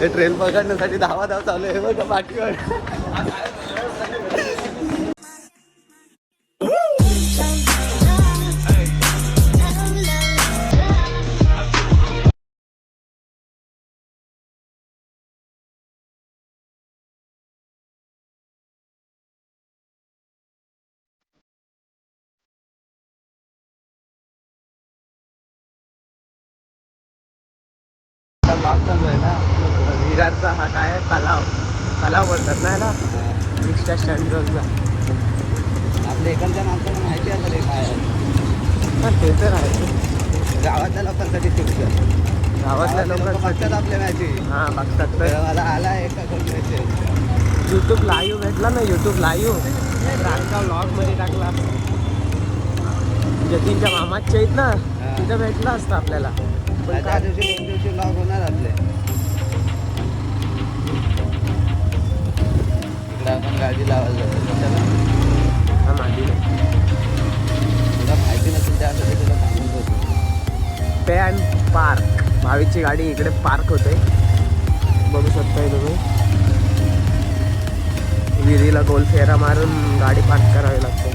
हे ट्रेन पकडण्यासाठी धाव चालू आहे बघा पाठीवर. विरारचा हा काय तलाव बोलतात ना याला, रिक्षा स्टँड रोडला. आपल्या इकडच्या माणसाला माहिती आहे काय ते तर आहे. गावातल्या लोकांसाठी फिक्स. गावातल्या लोक बघतात आपल्या मॅची. हां बघतात. तर मला आला एका कोण मेसेज यूट्यूब लाईव्ह भेटला ना, यूट्यूब लाईव्ह रांका व्लॉगमध्ये टाकला. जतीनच्या मामाच्या आहेत ना, तिथं भेटला असतं आपल्याला. पण त्या दिवशी 2 दिवशी व्लॉग होणार आपले. इकडे आपण गाडी लावायला जातो कशाला. हा माहिती नाही, तुला माहिती नसेल त्यासाठी तुला सांगून होतो. पॅन पार्क, भावीची गाडी इकडे पार्क होते, बघू शकताय तुम्ही. विहिरीला गोल फेरा मारून गाडी पार्क करावी लागते.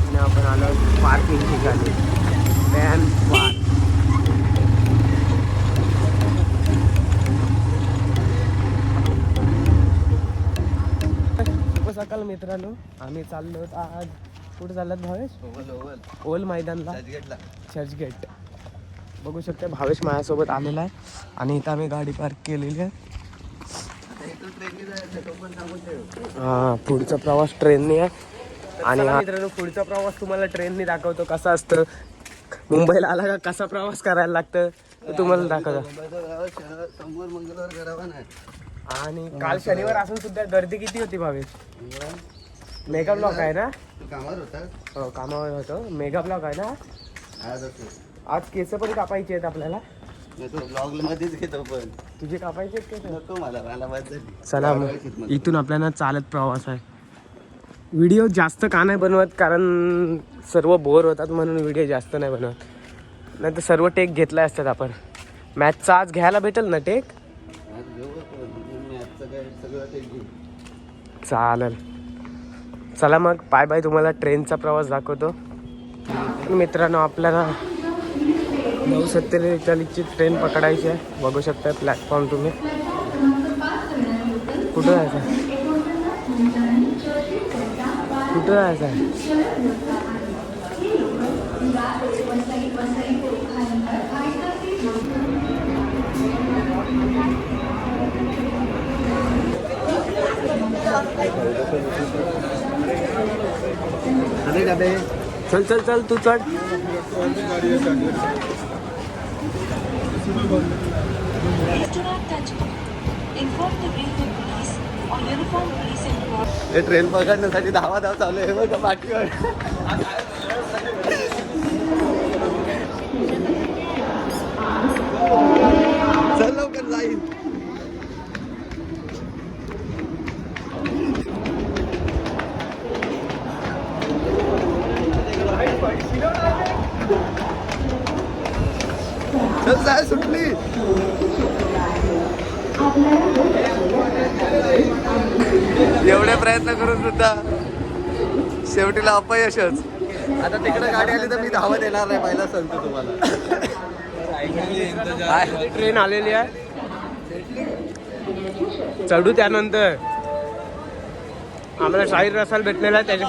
आणि आपण आलो पार्किंग ठिकाणी, पॅन पार्क. सकाळ मित्रांनो, आम्ही चाललो आज कुठे चाललात भावेश? ओल मैदानला, चर्चगेट. बघू शकता भावेश माझ्यासोबत आलेला आहे आणि इथं आम्ही गाडी पार्क केलेली आहे. हा, पुढचा प्रवास ट्रेनने आहे. आणि मित्रांनो, पुढचा प्रवास तुम्हाला ट्रेनने दाखवतो कसा असतं. मुंबईला आला का कसा प्रवास करायला लागतं ते तुम्हाला दाखवतो. समोर मंगळवार करावा नाही. आणि काल शनिवार असून सुद्धा गर्दी किती होती भावेश? मेगा ब्लॉक आहे ना? कामावर होता. हो कामावर होतो. मेगा ब्लॉक आहे ना आज. केस पण कापायचे आहेत आपल्याला. ब्लॉग मध्येच घेतो पण तुझे कापायचे आहेत केस? नको मला बस झाली. चला इथून आपल्याला चालत प्रवास आहे. व्हिडिओ जास्त का नाही बनवत, कारण सर्व बोर होतात म्हणून व्हिडिओ जास्त नाही बनवत. नाही तर सर्व टेक घेतले असतात आपण. मॅचचा आज घ्यायला भेटेल ना टेक? चालेल, चला मग बाय बाय. तुम्हाला ट्रेनचा प्रवास दाखवतो. मित्रांनो, आपल्याला 9:47ची ट्रेन पकडायची आहे. बघू शकता प्लॅटफॉर्म तुम्ही. कुठं जायचं आहे? कुठं जायचं आहे? चल चल चल, तू चढ. हे ट्रेन पकडण्यासाठी धाव चालू आहे बघा पाठीवर. चल लवकर जाईल. चल जाय सुटली. एवढे प्रयत्न करून सुद्धा शेवटीला अपयशच. आता तिकडे गाडी आली तर मी धावत येणार नाही, पहिला सांगतो तुम्हाला. ट्रेन आलेली आहे, चढू. त्यानंतर आम्हाला शाहीर रसाल भेटलेला आहे त्याच्या.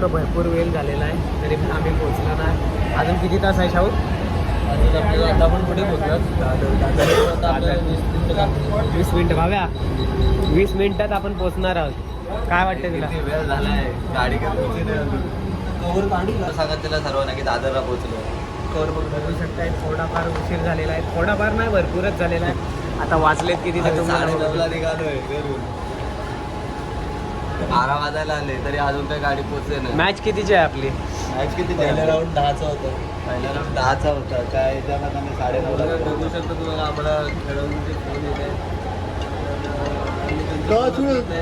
भरपूर वेळ झालेला आहे तरी पण आम्ही पोहोचलो नाही. अजून किती तास आहे शाहू? आता पण कुठे पोहोचलो? 20 मिनिटं भाव्या. 20 मिनिटात आपण पोहोचणार आहोत. काय वाटतं तुला? वेळ झालाय, गाडी सांगत त्याला सर्वांना की दादरला पोहोचलो. बघू शकताय थोडाफार उशीर झालेला आहे. थोडाफार नाही, भरपूरच झालेला आहे. आता वाजलेत किती? 9:30ला निघालोय घरून. 12 वाजायला आले तरी अजून काही गाडी पोहोचले नाही. मॅच कितीची आहे आपली? मॅच किती? पहिला राऊंड 10चा होता. पहिला राऊंड 10चा होता. काय याच्यामध्ये आम्ही 9:30ला बघू शकतो. तुम्हाला आम्हाला खेळून फोन येते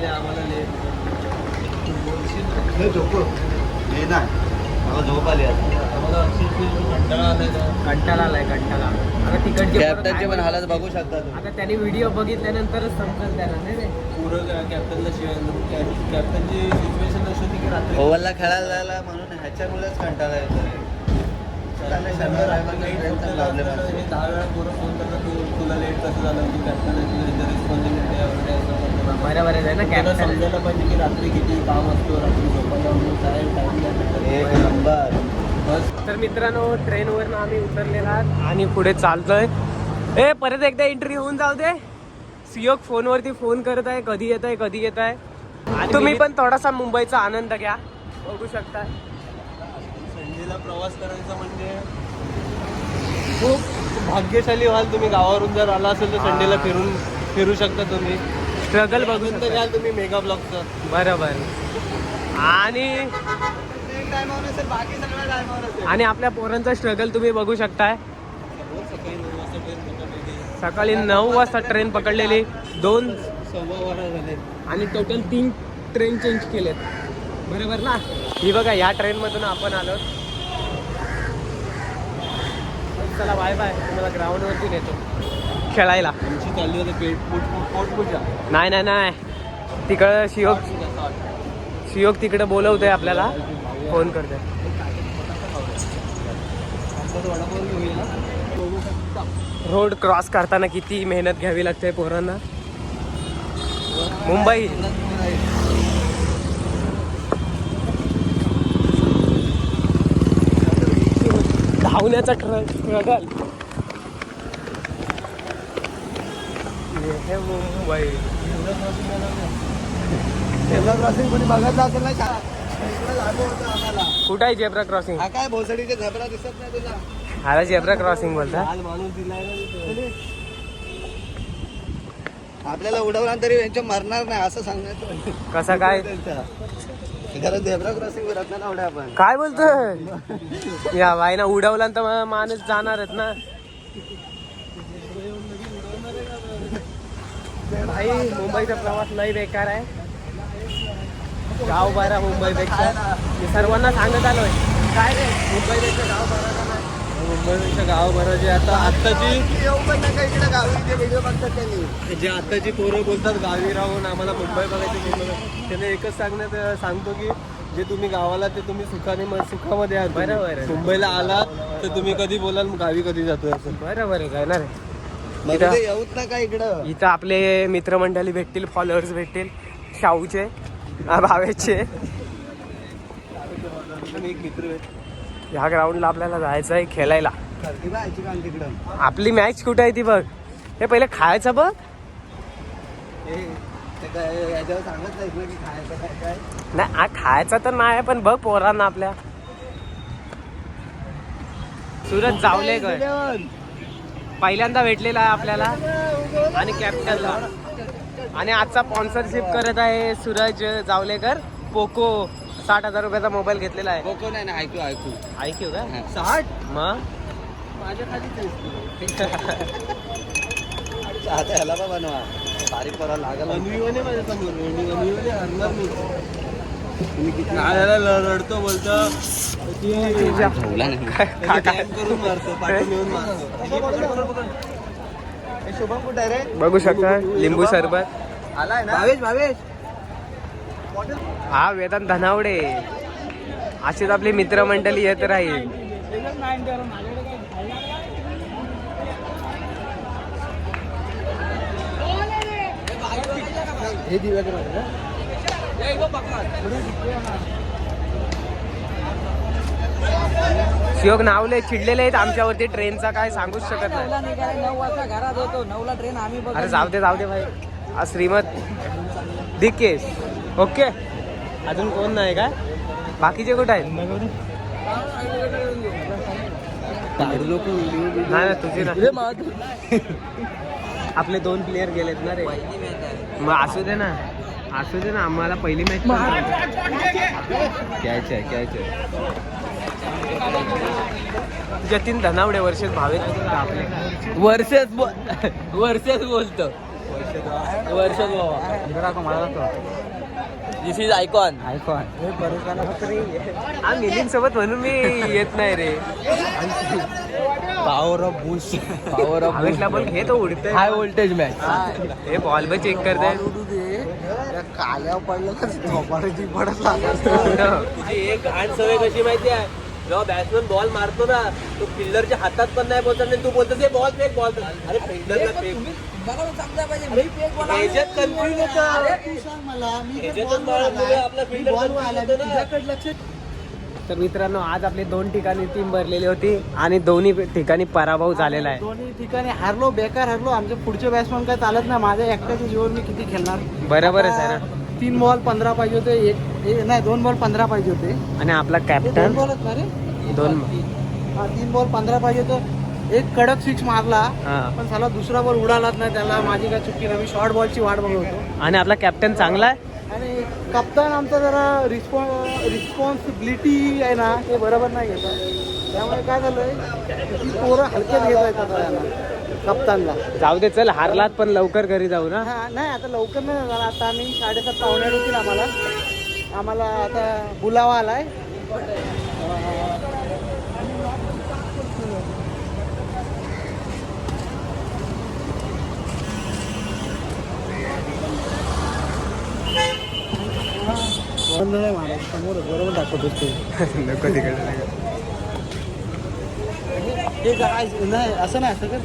आम्हाला लेट. हे नाही मला झोप आली आता. कंटाळा आलाय कंटाळा. आता तिकडचे कॅप्टनचे पण हालत बघू शकता तुम्ही. आता त्यांनी व्हिडिओ बघितल्यानंतरच समजेल त्याला नाही रे. कॅप्टनची सिच्युएशन अशी होती की रात्री ओव्हरला खेळायला जायला म्हणून ह्याच्यामुळेच कंटाळा येतो रे. त्याला शंभर driver ने ट्रेनचा problem आहे. 10 वेळा पोरं फोन करतात तुला लेट कसं झालं की कॅप्टन रिस्पॉन्सिबिलिटी आहे वगैरे असं. बरोबर आहे ना त्यांना कॅप्टन. समजायला पाहिजे की रात्री किती काम असतो रात्री झोपायला काय टाईम एक नंबर. बस. तर मित्रांनो ट्रेनवरनं आम्ही उतरलेला आहोत आणि पुढे चालतोय. ए परत एकदा एंट्री होऊन जाऊ दे. सियोग फोनवरती फोन करत आहे कधी येत आहे कधी येत आहे. तुम्ही पण थोडासा मुंबईचा आनंद घ्या. बघू शकता संडेला प्रवास करायचा म्हणजे खूप भाग्यशाली व्हाल तुम्ही. गावावरून जर आला असेल तर संडेला फिरू शकता तुम्ही. स्ट्रगल बघू आनंद शकता. घ्याल तुम्ही मेगा ब्लॉकचा. बरोबर. आणि टायमावर असेल बाकी सगळ्या टायमावर असेल. आणि आपल्या पोरांचा स्ट्रगल तुम्ही बघू शकताय. सकाळी 9 वाजता ट्रेन पकडलेली 2 12:15 झाले आणि टोटल 3 ट्रेन चेंज केलेत. बरोबर ना. ही बघा या ट्रेनमधून आपण आलो. चला बाय बाय. तुम्हाला ग्राउंडवरती नेतो खेळायला. आमची चालली होती पोटपूजा. नाही नाही नाही तिकडं शियोग तिकडे बोलवतोय आपल्याला. फोन करतोय. रोड क्रॉस करताना किती मेहनत घ्यावी लागते पोरांना. मुंबई धावण्याचा स्ट्रगल. हे मुंबई झेब्रा क्रॉसिंग कोणी बघितलं असेल ना का? इकडं लागू होतं आम्हाला. कुठं आहे झेब्रा क्रॉसिंग? हा काय भोसडीचे झेब्रा दिसत नाही तुला? हाला झेब्रा क्रॉसिंग बोलता. आज माणूस दिलाय ना तिथे. आपल्याला उडवला तरी यांच्या मरणार नाही असं सांगायचं. कसा काय घरात झेब्रा क्रॉसिंग करत नाही ना एवढ्या आपण. काय बोलतोय या बाईना उडवला तर माणूस जाणारच ना भाई. मुंबईचा प्रवास लई बेकार आहे. गाव बरा मुंबईपेक्षा. मी सर्वांना सांगत आलोय काय रे मुंबईपेक्षा गाव बरा का नाही. मुंबईपेक्षा गाव बरं. जे आत्ताची येऊ पण नका इकडे गावी जे व्हिडिओ बघतात त्यांनी. जे आत्ताची पोरं बोलतात गावी राहून आम्हाला मुंबई बघायची मुंबई, त्यांना एकच सांगतो की जे तुम्ही गावाला ते तुम्ही सुखामध्ये आहात. बरोबर आहे. मुंबईला आलात तर तुम्ही कधी बोलाल गावी कधी जातोय असं. बरोबर आहे काय ना रे. मग ते येऊच नका इकडं. इथं आपले मित्रमंडळी भेटतील फॉलोअर्स भेटतील शाहूचे भावेचे. एक मित्र ह्या ग्राउंडला आपल्याला जायचं आहे खेळायला. खरेदी बायची का तिकडं? आपली मॅच कुठे आहे ती बघ. हे पहिले खायचं बघ. ते काय याच्यावर सांगत नाहीत ना की खायचं काय काय. नाही खायचा तर नाही पण बघ पोरांना आपल्या. सुरज जावलेकर पहिल्यांदा भेटलेला आहे आपल्याला आणि कॅप्टनला. आणि आजचा स्पॉन्सरशिप करत आहे सूरज जावलेकर. पोको 60,000 रुपयाचा मोबाईल घेतलेला आहे. कोको नाही ना ऐकू ऐकू का 60 मग माझ्या खालीच आता ह्याला पण बनवा तारीख करावं लागेल. अनविवाने माझ्या समोर अनविवाने हरणार नाही. तुम्ही किती रडतो बोलतो करून मारतो पाठून येऊन मारतो. शुभम कुठे आहे रे? बघू शकता लिंबू सरबत. आलाय ना भावेश हा वेदांत धनावडे. अशीच आपली मित्रमंडळी येत राहील. हे दिव्याचं माझं शिवक नावले चिडलेले आहेत आमच्यावरती. ट्रेनचा काय सांगूच शकत नाही. 9 वाजता घरात होतो. 9ला ट्रेन आम्ही अरे जाऊ दे भाई. हा श्रीमत दिकेश. ओके अजून कोण नाही का बाकीचे कुठे आहेत? नाही तुझे ना आपले 2 प्लेयर गेलेत ना रे. मग असू दे ना आम्हाला पहिली मॅच जतीन धनावडे वर्षेच भावेत आपले वर्षच बोलतो. वर्षच दिस इज आयकॉन. हा मिलिंद सोबत म्हणून मी येत नाही रे. Power of bush. Power of हवेतला बॉल घे तो उडतोय. High voltage match. हे बॉल बी चेक करते. काल्यावर पडलं तर झोपायची पडत लागत. तुझी एक घाण सवय कशी माहिती आहे, जेव्हा बॅट्समन बॉल मारतो ना तो फिल्डरच्या हातात पण नाही पोहोचत नाही, तू बोलतो ते बॉल फेक बॉल. अरे फिल्डरला फेक. ह्याच्यात कन्फ्युज होतं. आपला फिल्डर. तर मित्रांनो आज आपली 2 ठिकाणी टीम भरलेली होती आणि दोन्ही ठिकाणी पराभव झालेला आहे. दोन्ही ठिकाणी हारलो, बेकार हारलो. आमचे पुढचे बॅट्समन काय चालत नाही. माझ्या एकट्याच्या जीवन मी किती खेळणार. बरोबरच आहे ना. 3 बॉल 15 पाहिजे होते. नाही 2 बॉल 15 पाहिजे होते. आणि आपला कॅप्टन 2 बॉलच ना रे. 3 बॉल 15 पाहिजे होतं. एक कडक सिक्स मारला पण साला दुसरा बॉल उडालाच नाही. त्याला माझी काय चुकी नाही. मी शॉर्ट बॉलची वाट बघत होतो. आणि आपला कॅप्टन चांगला आहे. आणि कप्तान आमचा जरा रिस्पॉन्सिबिलिटी आहे ना ते बरोबर नाही घेतात. त्यामुळे काय झालंय की पोरं हलक्यात घेत आहेत आता याला, कप्तानला. जाऊ दे चल, हारलात पण लवकर घरी जाऊ ना. हा नाही आता लवकर नाही जाणार. आता आम्ही 7:30 पावणे होतील. आम्हाला आता बुलावा आलाय. समोर बरोबर दाखवतोस ते. नको तिकडे. हे काय नाही असं नाही असं कर.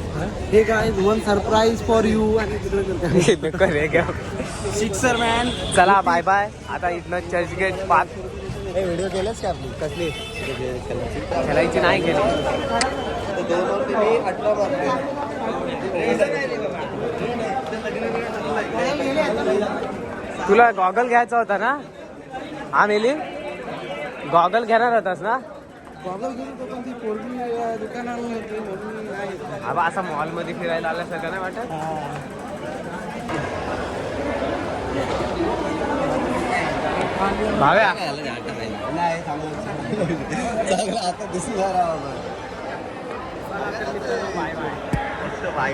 हे काय 1 सरप्राईज फॉर यू आणि तिकडे नको रे घ्या. Sixer man. चला बाय बाय. आता इथनं चर्चगेट 5 व्हिडिओ केलास का आपली कसली खेळायची नाही गेली. 18 मारले. तुला गॉगल घ्यायचा होता ना. हा मेली गॉगल घेणार होतास ना. प्रॉब्लेम घेऊन होतो पण ती पोरगी दुकानाला होती म्हणून नाही घेतला. हा असा मॉल मध्ये फिरायला आल्यासारखं नाही वाटत. भाव्या नाही चांगलं आता दिसणार बाय बाय.